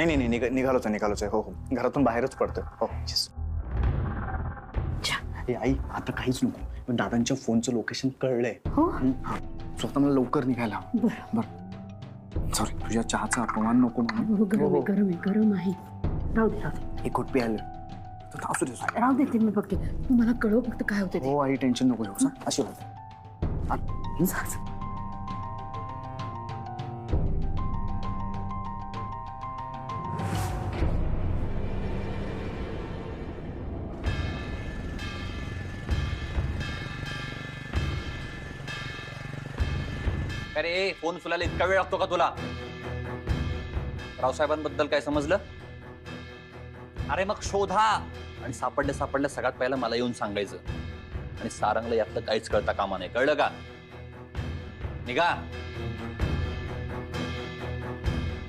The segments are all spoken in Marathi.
नाही नाही नाही, निघालोच आहे. हो हो, घरातून बाहेरच पडतोय. हो येस. ए आई, आता काहीच नको. पण दादांच्या फोनचं लोकेशन कळलंय. हो हा, स्वतः मला लवकर निघायला हवं. बरं. सॉरी, तुझ्या चहाचा अपमान नको म्हणून. गरम आहे. राहू दे. एक घोट प्यायला तर असू दे. राहू देते मी बघते. तू मला कळव फक्त काय होते. हो आई, टेन्शन नको घेऊ. अशी होत. अरे फोन उचलायला इतका वेळ लागतो का तुला? रावसाहेबांबद्दल काय समजलं? अरे मग शोधा आणि सापडल्या सगळ्यात पहिला मला येऊन सांगायचं. आणि सारंगला यातलं काहीच कळता कामा नाही. कळलं का? निघा.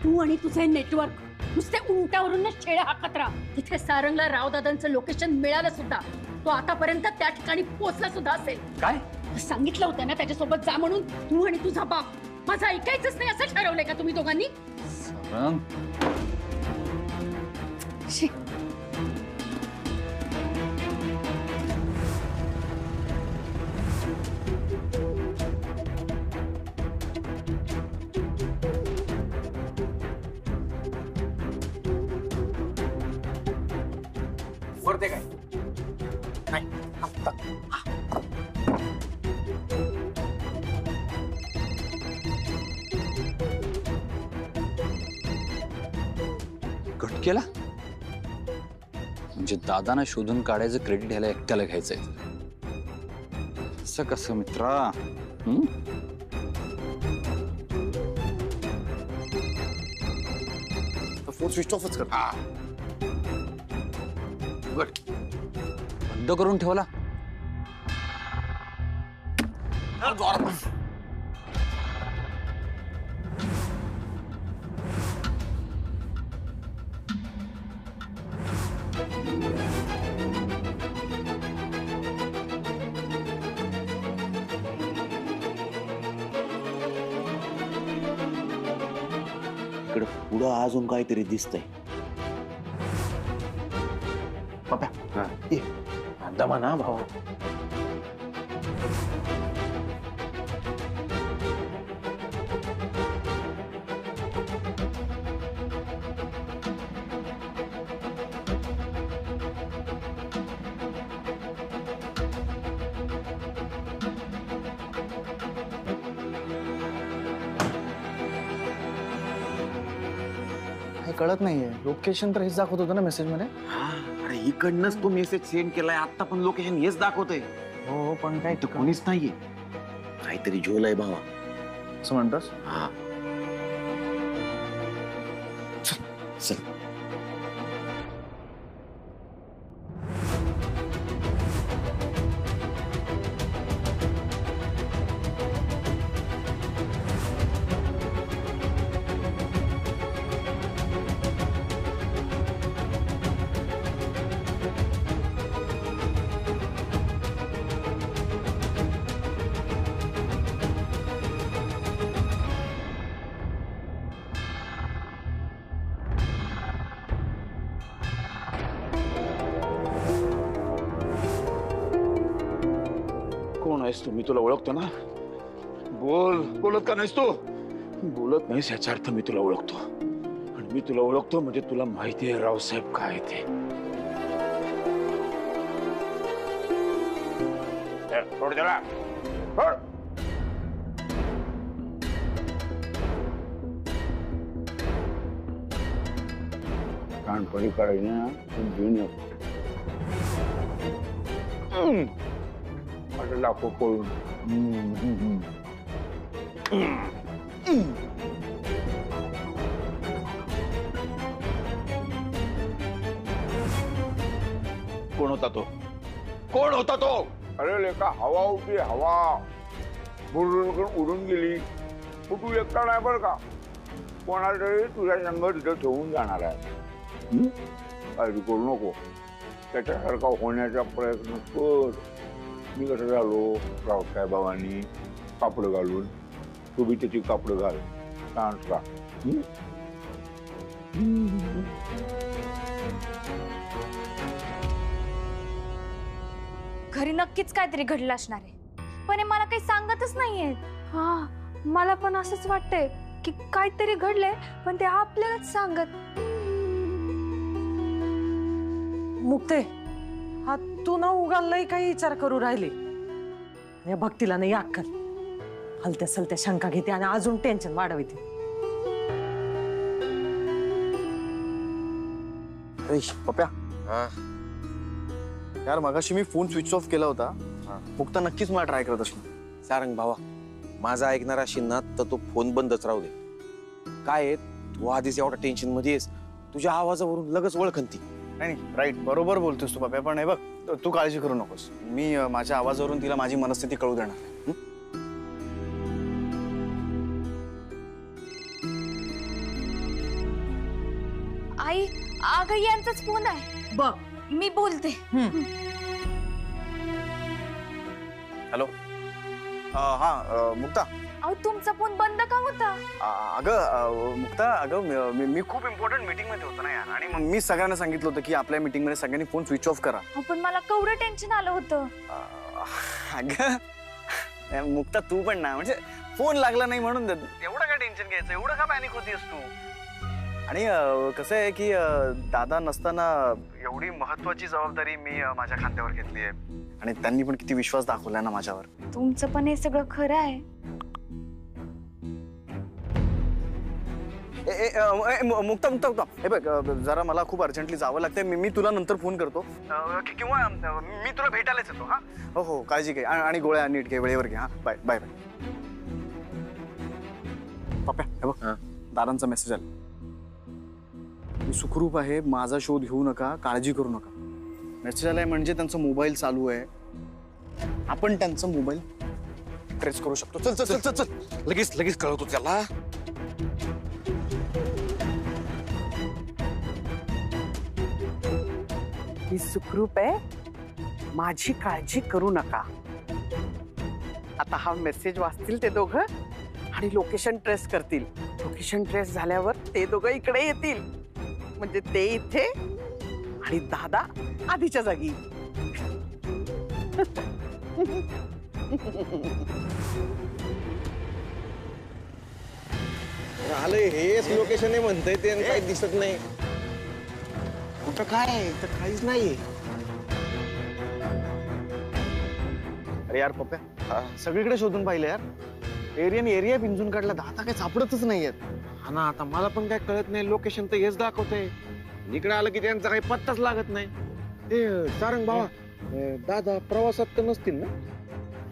तू आणि तुझे नेटवर्क नुसते उंटावरूनच छेड्या हाकत राहा. तिथे सारंगला रावदादांचं लोकेशन मिळालं सुद्धा. तो आतापर्यंत त्या ठिकाणी पोहोचला सुद्धा असेल. काय सांगितलं होतं ना त्याच्यासोबत जा म्हणून. तू आणि तुझा बाप. माझं ऐकायचंच नाही असं ठरवलंय का तुम्ही दोघांनी? सारंग, शी. वरते काय नाही आत्ता. कट केला म्हणजे दादांना शोधून काढायचं क्रेडिट ह्याला एकट्याला घ्यायचंय. असं कसं मित्रा? फोन स्विच ऑफच कर. बंद करून ठेवला. इकडे पुढं अजून काहीतरी दिसतंय. पप्या ये दमा ना भाऊ. हे कळत नाहीये. लोकेशन तर हेच दाखवत होतं ना मेसेज मध्ये. अरे इकडनंच तो मेसेज सेंड केलाय. आता पण लोकेशन हेच दाखवतंय. हो पण काय इथं कोणीच नाहीये. काहीतरी झोलय भावा. असं म्हणतोस? हा चल. कोण आहेस तू? मी तुला ओळखतो ना. बोलत का नाहीस तू? बोलत नाहीस याचा अर्थ मी तुला ओळखतो. आणि मी तुला ओळखतो म्हणजे तुला माहिती आहे रावसाहेब काय ते. सोड त्याला. कानपडी काढायची ना घेऊन येतो. लाखो पळून. कोण होता तो? कोण होता तो? अरे लेका हवा होती. हवा बुरून उडून गेली. तू एकटा नाही बरं का. कोणाला तरी तुझ्या संग तिथे ठेवून जाणार आहे. काळजी करू नको. त्याच्यासारखा होण्याचा प्रयत्न कर. मी कसं झालो रावसाहेबांनी कापड घालून. तू बी त्याची कापड घाल. डान्सला. घरी नक्कीच काहीतरी घडलं असणार आहे, पण हे मला काही सांगतच नाहीये. हा, मला पण असंच वाटतंय की काहीतरी घडलंय, पण ते आपल्यालाच सांगत. मुक्ते, हा तू ना उगालही काही विचार करू राहिली. या भक्तीला नाही अक्कल. हलत्या सलत्या शंका घेते आणि अजून टेन्शन वाढवते. पप्या यार मगाशी मी फोन स्विच ऑफ केला होता. मुक्ता नक्कीच मला ट्राय करत असणार. सारंग भावा, माझा ऐकणार असेल ना तर तो फोन बंदच राहू दे. काय आहे, तू आधीच एवढा टेन्शन मध्ये आहेस, तुझ्या आवाजावरून लगेच ओळखन ती. नाही राईट, बरोबर बोलतोस तू पप्या. पण हे बघ, तू काळजी करू नकोस. मी माझ्या आवाजावरून तिला माझी मनस्थिती कळू देणार नाही. आई, अगं यांचाच फोन आहे. बघ, मी बोलते. हॅलो. हा मुक्ता. अहो, तुमचा फोन बंद का होता? अगं मुक्ता, अगं मी खूप इम्पॉर्टंट मीटिंग मध्ये होतो ना यार. आणि मग मी सगळ्यांना सांगितलं होतं की आपल्या मीटिंग मध्ये सगळ्यांनी फोन स्विच ऑफ करा. अहो, पण मला केवढं टेन्शन आलं होतं. अगं मुक्ता, तू पण ना, म्हणजे फोन लागला नाही म्हणून एवढं काय टेन्शन घ्यायचं, एवढं का पॅनिक होतीस तू. आणि कसं आहे की दादा नसताना एवढी महत्वाची जबाबदारी मी माझ्या खांद्यावर घेतली आहे. आणि त्यांनी पण किती विश्वास दाखवला ना माझ्यावर. तुमचं पण हे सगळं खरं आहे. मुक्ता मुक्ता मुक्ता, हे बघ, जरा मला खूप अर्जंटली जावं लागतंय. मी तुला नंतर फोन करतो किंवा मी तुला भेटायलाच येतो. हा हो हो, काळजी घे. आणि गोळ्या नीट घे, वेळेवर घे. हा, बाय बाय बाय. पप्या, हे बघ, दादांचा मेसेज आला. मी सुखरूप आहे, माझा शोध घेऊ नका, काळजी करू नका. मेसेज आलाय म्हणजे त्यांचा मोबाईल चालू आहे. आपण त्यांचा मोबाईल ट्रेस करू शकतो. चल चल चल चल, लगेच लगेच कळवतो त्याला. मी सुखरूप आहे, माझी काळजी करू नका. आता हा मेसेज वाचतील ते दोघं आणि लोकेशन ट्रेस करतील. लोकेशन ट्रेस झाल्यावर ते दोघं इकडे येतील, म्हणजे ते इथे आणि दादा आधीच्या जागी. आलंय, हेच लोकेशन आहे म्हणतंय ते, काही दिसत नाही. कुठं काय तर काहीच नाही. अरे यार पप्या, सगळीकडे शोधून पाहिलं यार. एरिया पिंजून काढला, दादा काही सापडतच नाहीयेत. हा ना, आता मला पण काय कळत नाही. लोकेशन तर हेच दाखवतंय, इकडे आलं की त्यांचा काही पत्ताच लागत नाही. ते सारंग भावा, दादा प्रवासात तर नसतील ना?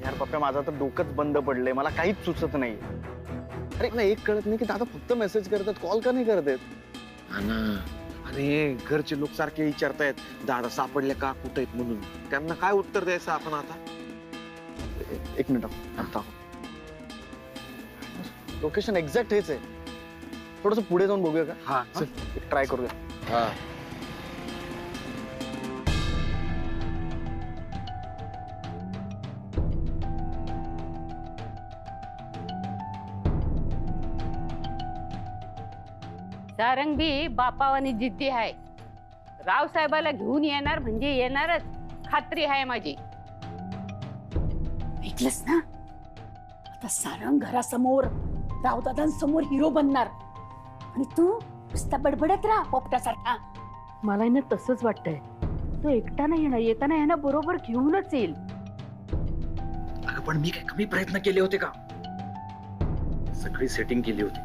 यार पप्या, माझं तर डोकंच बंद पडलंय, मला काहीच सुचत नाही. अरे नाही, एक कळत नाही की दादा फक्त मेसेज करतात, कॉल का नाही करतात. हा ना, अरे घरचे लोक सारखे विचारतायत दादा सापडले का, कुठे आहेत म्हणून. त्यांना काय उत्तर द्यायचं आपण आता? एक मिनिट, आता लोकेशन एक्झॅक्ट हेच आहे. थोडस पुढे जाऊन बघूया का? हा चल, ट्राय करूया. हा. सारंग बी बापावानी जिद्दी आहे. रावसाहेबाला घेऊन येणार म्हणजे येणारच, खात्री आहे माझी. ऐकलंस ना, आता सारंग घरासमोर रावदादांसमोर हिरो बनणार आणि तू नुसता बडबडत राहा पोपटासारखा. मला ना तसंच वाटतंय. तो एकटा नाही येणार, येताना यांना बरोबर घेऊनच येईल. अगं पण मी काय कमी प्रयत्न केले होते का? सगळी सेटिंग केली होती,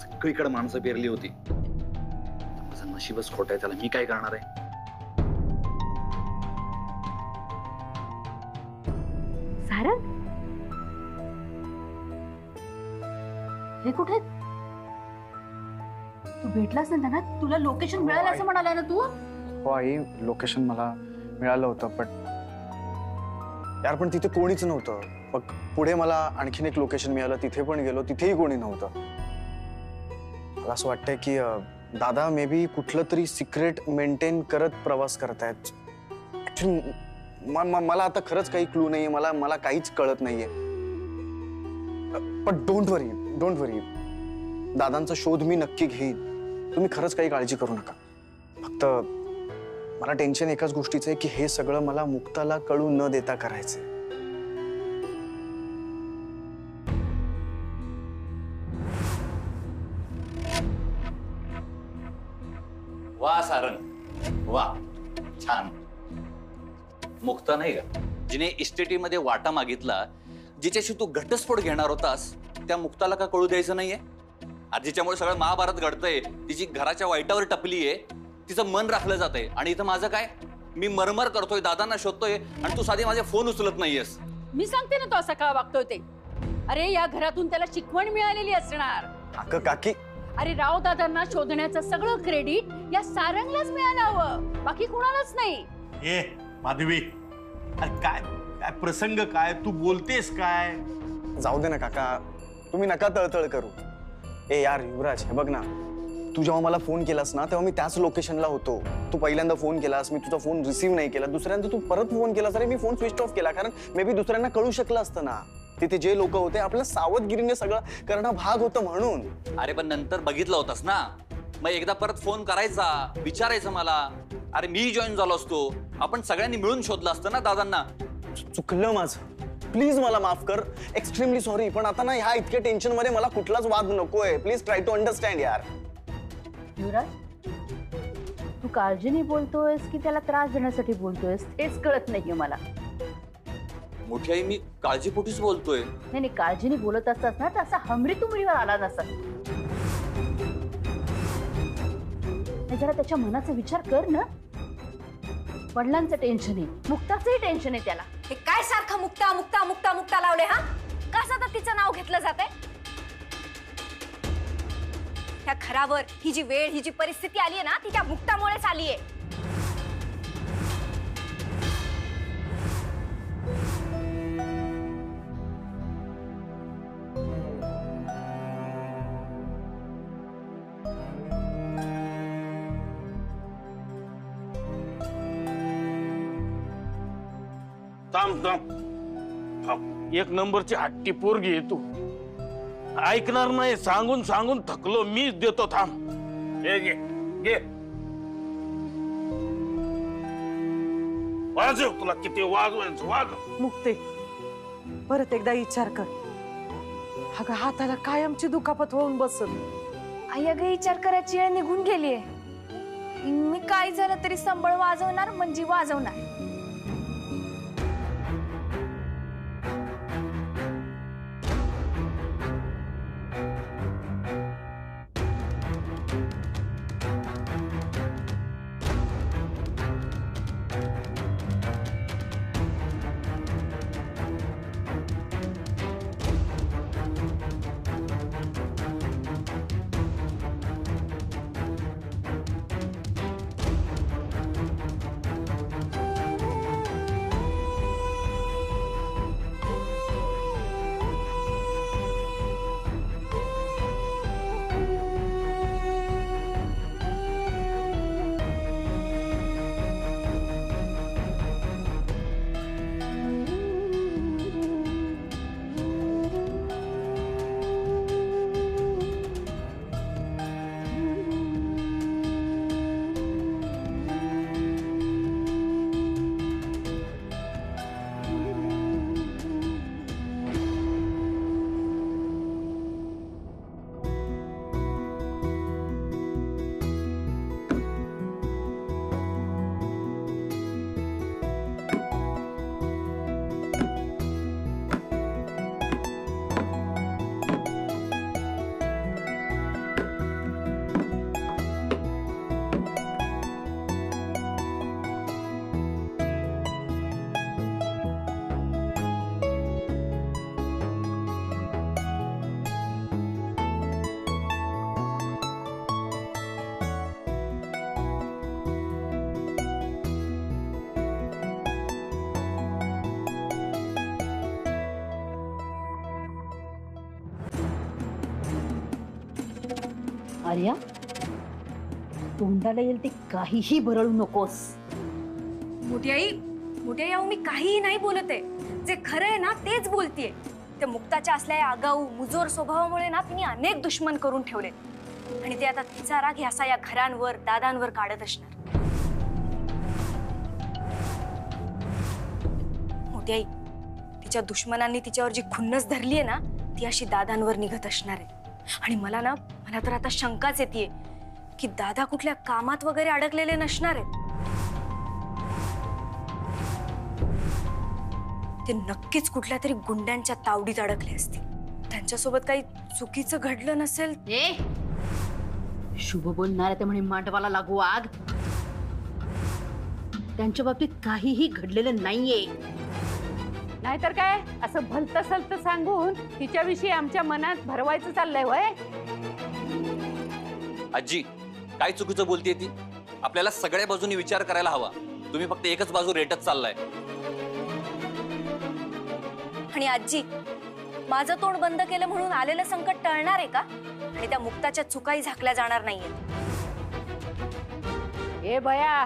सगळीकडे माणसं पेरली होती. माझं नशीबच खोट आहे, त्याला मी काय करणार आहे? सारंग, हे कुठे? तू भेटलास ना त्यांना? तुला लोकेशन मिळालं असं म्हणाला ना तू? हो आई, लोकेशन मला मिळालं होतं, पण यार पण तिथे कोणीच नव्हतं. मग पुढे मला आणखीन एक लोकेशन मिळालं, तिथे पण गेलो, तिथेही कोणी नव्हतं. मला असं वाटतंय की दादा मे बी कुठलं तरी सिक्रेट मेंटेन करत प्रवास करतायत. ऍक्च्युली मला आता खरंच काही क्लू नाहीये, मला काहीच कळत नाहीये. पण डोंट वरी, दादांचा शोध मी नक्की घेईन. तुम्ही खरंच काही काळजी करू नका. फक्त मला टेन्शन एकाच गोष्टीचं आहे की हे सगळं मला मुक्ताला कळू न देता करायचंय. वा सारंग वा, छान. मुक्ता नाही का जिने इस्टेटी मध्ये वाटा मागितला, जिच्याशी तू घटस्फोट घेणार होतास, त्या मुक्ताला का कळू द्यायचं नाहीये? आज जिच्यामुळे सगळं महाभारत घडतंय, तिची घराच्या वाईटावर टपलीये, तिचं मन राखलं जातंय, आणि इथं माझं काय? मी मरमर करतोय, दादांना शोधतोय, आणि तू साधी माझे फोन उचलत नाहीयेस. मी सांगते ना तो असा का वागतोय ते. अरे या घरातून त्याला शिकवण मिळालेली असणार. अगं काकी, अरे राव दादांना शोधण्याचं सगळं क्रेडिट या सारंगलाच मिळालं हवं, बाकी कुणालाच नाही. ए माधवी, अरे काय काय प्रसंग, काय तू बोलतेस काय? जाऊ दे ना काका, तुम्ही नका तळतळ करू. ए यार युवराज, हे बघ ना, तू जेव्हा मला फोन केलास ना तेव्हा मी त्याच लोकेशनला होतो. तू पहिल्यांदा फोन केलास, मी तुझा फोन रिसीव्ह नाही केला. दुसऱ्यांदा तू परत फोन केलास, अरे मी फोन स्विच ऑफ केला, कारण मे बी दुसऱ्यांना कळू शकलं असतं ना. तिथे जे लोक होते आपल्या सावधगिरीने सगळं करणं भाग होतं म्हणून. अरे पण नंतर बघितलं होतास ना, मग एकदा परत फोन करायचा, विचारायचं मला. अरे मी जॉईन झालो असतो, आपण सगळ्यांनी मिळून शोधलं असतं ना दादांना. चुकलं माझं, प्लीज मला माफ कर. Extremely sorry. पण आता ना ह्या इतक्या टेन्शन मध्ये मला कुठलाच वाद नकोय. प्लीज ट्राय टू अंडरस्टँड यार. युवराज, तू काळजीने बोलतोयस की त्याला त्रास देण्यासाठी बोलतोयस हेच कळत नाहीये मला. मोठी आई, मी काळजीपोटीच बोलतोय. नाही नाही, काळजीने बोलत असतास ना तर असा हमरी तुमरीवर आला नसता. जरा त्याच्या मनाचा विचार कर ना. वडिलांचं टेन्शन आहे, मुक्ताचंही टेन्शन आहे त्याला. हे काय सारखं मुक्ता मुक्ता मुक्ता मुक्ता लावले हा? का सतत तिचं नाव घेतलं जाते? ह्या घरावर ही जी वेळ, ही जी परिस्थिती आली आहे ना, ती त्या मुक्तामुळेच आली आहे. थांब थांब थांब, एक नंबरची हट्टी पोरगी आहे तू. ऐकणार नाही, सांगून सांगून थकलो, मीच देतो. थांब, हे घे घे, वाजव, तुला किती वाजवायचं वाजव. मुक्ते, परत एकदा विचार कर. अगं हाताला कायमची दुखापत होऊन बसल. आई अगं, विचार करायची वेळ निघून गेलीये. मी काय झालं तरी संबळ वाजवणार म्हणजे वाजवणार. आर्या, तोंडाला येईल ते काहीही बरळू नकोस. मोठी आई अहो, मी काहीही नाही बोलत आहे. जे खरं आहे ना तेच बोलतेय. ते मुक्ताच्या असल्या या आगाऊ मुजोर स्वभावामुळे ना तिने अनेक दुश्मन करून ठेवले. आणि ते आता तिचा राग ह्यासा या घरांवर दादांवर काढत असणार. मोठी आई, तिच्या दुश्मनांनी तिच्यावर जी खुन्नस धरलीये ना ती अशी दादांवर निघत असणार आहे. आणि मला तर आता शंकाच येते की दादा कुठल्या कामात वगैरे अडकलेले नसणार आहेत. ते नक्कीच कुठल्या तरी गुंड्यांच्या तावडीत अडकले असतील. त्यांच्यासोबत काही चुकीचं घडलं नसेल. शुभ बोलणार ते म्हणे मांडवाला लागू आग. त्यांच्या बाबतीत काहीही घडलेलं नाहीये. नाहीतर काय असं भलतं सलतं सांगून तिच्याविषयी आमच्या मनात भरवायचं चाललंय वय. आजी काय चुकीचं बोलतेय ती? आपल्याला सगळ्या बाजूनी विचार करायला हवा. तुम्ही फक्त एकच बाजू रेटत चाललाय. आणि आजी, माझं तोंड बंद केलं म्हणून आलेलं संकट टळणार आहे का? आणि त्या मुक्ताच्या चुकाही झाकल्या जाणार नाहीये. ए बया,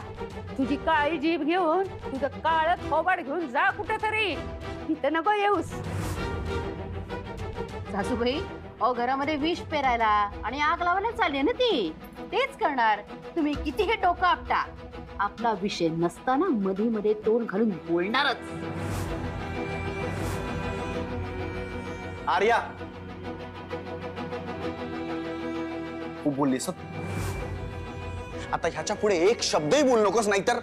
तुझी काळी जीभ घेऊन तुझं काळ थोबाड घेऊन जा कुठेतरी. इथं नको येऊस. सासूबाई, अहो घरामध्ये विष पेरायला आणि आग लावायला चालली ना ती. तेच करणार. तुम्ही कितीही डोकं आपटा, आपला विषय नसताना मध्ये मध्ये तोंड घालून बोलणारच. आर्या, तू बोललीस आता ह्याच्या पुढे एक शब्दही बोलू नकोस, नाहीतर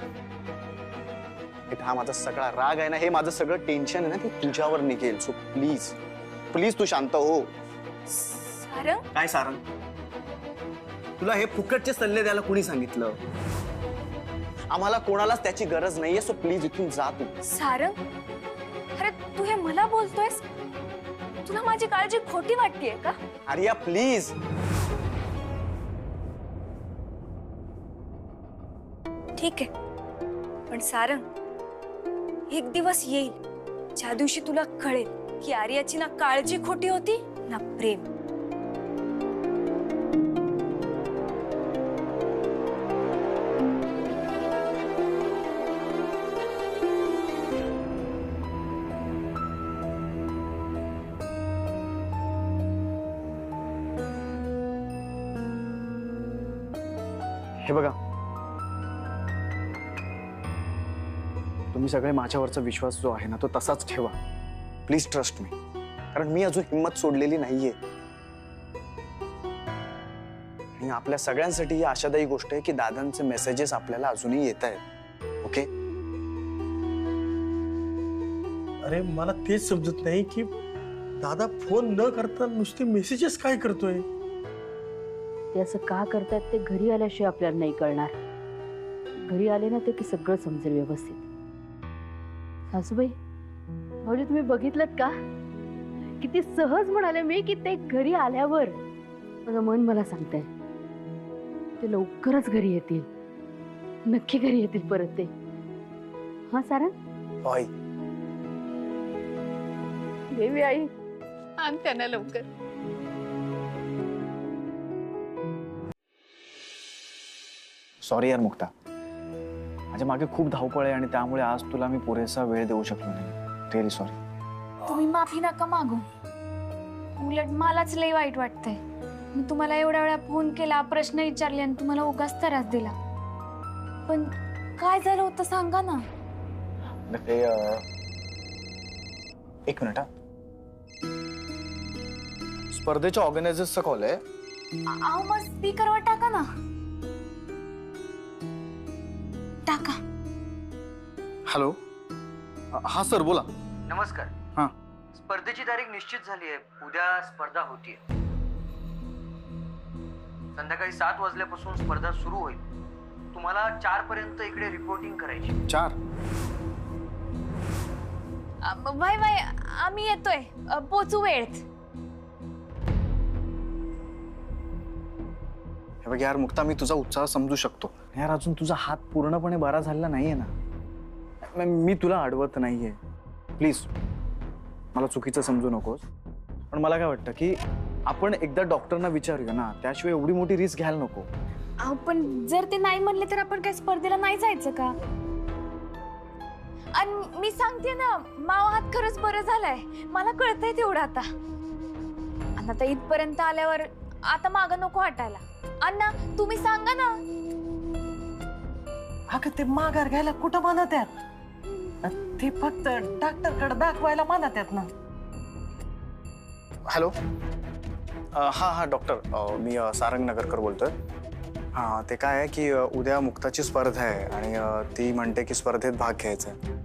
हा माझा सगळा राग आहे ना, हे माझं सगळं टेन्शन आहे ना, ते तुझ्यावर निघेल. सो प्लीज प्लीज तू शांत हो. सारंग, काय सारंग? तुला हे फुकटचे सल्ले द्यायला कोणी सांगितलं? आम्हाला कोणालाच त्याची गरज नाहीये. सो प्लीज इथून जा तू. सारंग, अरे तू हे मला बोलतोयस? तुला माझी काळजी खोटी वाटतेय का? आर्या प्लीज. ठीक आहे, पण सारंग, एक दिवस येईल ज्या दिवशी तुला कळेल की आर्याची ना काळजी खोटी होती ना प्रेम. हे बघा, तुम्ही सगळे माझ्यावरचा विश्वास जो आहे ना तो तसाच ठेवा. Please trust me. कारण मी अजून हिंमत सोडलेली नाहीये. आणि आपल्या सगळ्यांसाठी ही आशादायी गोष्ट आहे की दादांचे मेसेजेस आपल्याला अजूनही येत आहेत. ओके? अरे मला तेच समजत नाही की दादा फोन न करता नुसते मेसेजेस काय करतोय. ते असं का करतात ते घरी आल्याशिवाय आपल्याला नाही कळणार. घरी आले ना ते की सगळं समजेल व्यवस्थित. सासूबाई, म्हणजे तुम्ही बघितलं का किती सहज म्हणाले मी की ते घरी आल्यावर. माझं मन मला सांगतंय ते लवकरच घरी येतील. नक्की घरी येतील परत ते. हा सारंग? होय. देवी आई, आण त्यांना लवकर. सॉरी यार मुक्ता, माझ्या मागे खूप धावपळ आहे आणि त्यामुळे आज तुला मी पुरेसा वेळ देऊ शकलो नाही. Really sorry. तुम्ही माफी नका मागू. उलट मलाच लई वाईट वाटतंय. मी तुम्हाला एवढ्या वेळा फोन केला, प्रश्न विचारले आणि तुम्हाला उगाच त्रास दिला. पण काय झालं होतं सांगा ना. ते एक मिनिट. स्पर्धेच्या ऑर्गनायझर्सचा कॉल आहे. अहो मग स्पीकरवर टाका ना. टाका. हॅलो. हा सर बोला. नमस्कार. हा. स्पर्धेची तारीख निश्चित झाली आहे. उद्या स्पर्धा होतीये. संध्याकाळी 7 वाजल्यापासून स्पर्धा सुरू होईल. तुम्हाला 4 पर्यंत इकडे रिपोर्टिंग करायची. 4? बाय बाय, आम्ही येतोय. पोचू वेळेत. हे बघ यार मुक्ता, मी तुझा उत्साह समजू शकतो यार. अजून तुझा हात पूर्णपणे बरा झालेला नाहीये ना. मी तुला अडवत नाहीये. प्लीज मला चुकीचं समजू नकोस. पण मला काय वाटतं की आपण एकदा डॉक्टरना विचारूया ना. त्याशिवाय एवढी मोठी रिस्क घ्यायला नको. अहो पण जर ते नाही म्हणले तर आपण काय स्पर्धेला नाही जायचं का? आणि मी सांगते ना, मावा हात खरंच बरं झालाय. मला कळतंय तेवढं आता. आणि आता इथपर्यंत आल्यावर आता मागं नको हटायला. अण्णा तुम्ही सांगा ना. अगं ते माघार घ्यायला कुठं म्हणत आहेत? ते फक्त डॉक्टरकडे दाखवायला म्हणत आहेत ना. हॅलो. हां हां डॉक्टर, मी सारंग नगरकर बोलतोय. हां ते काय आहे की उद्या मुक्ताची स्पर्धा आहे आणि ती म्हणते की स्पर्धेत भाग घ्यायचा आहे.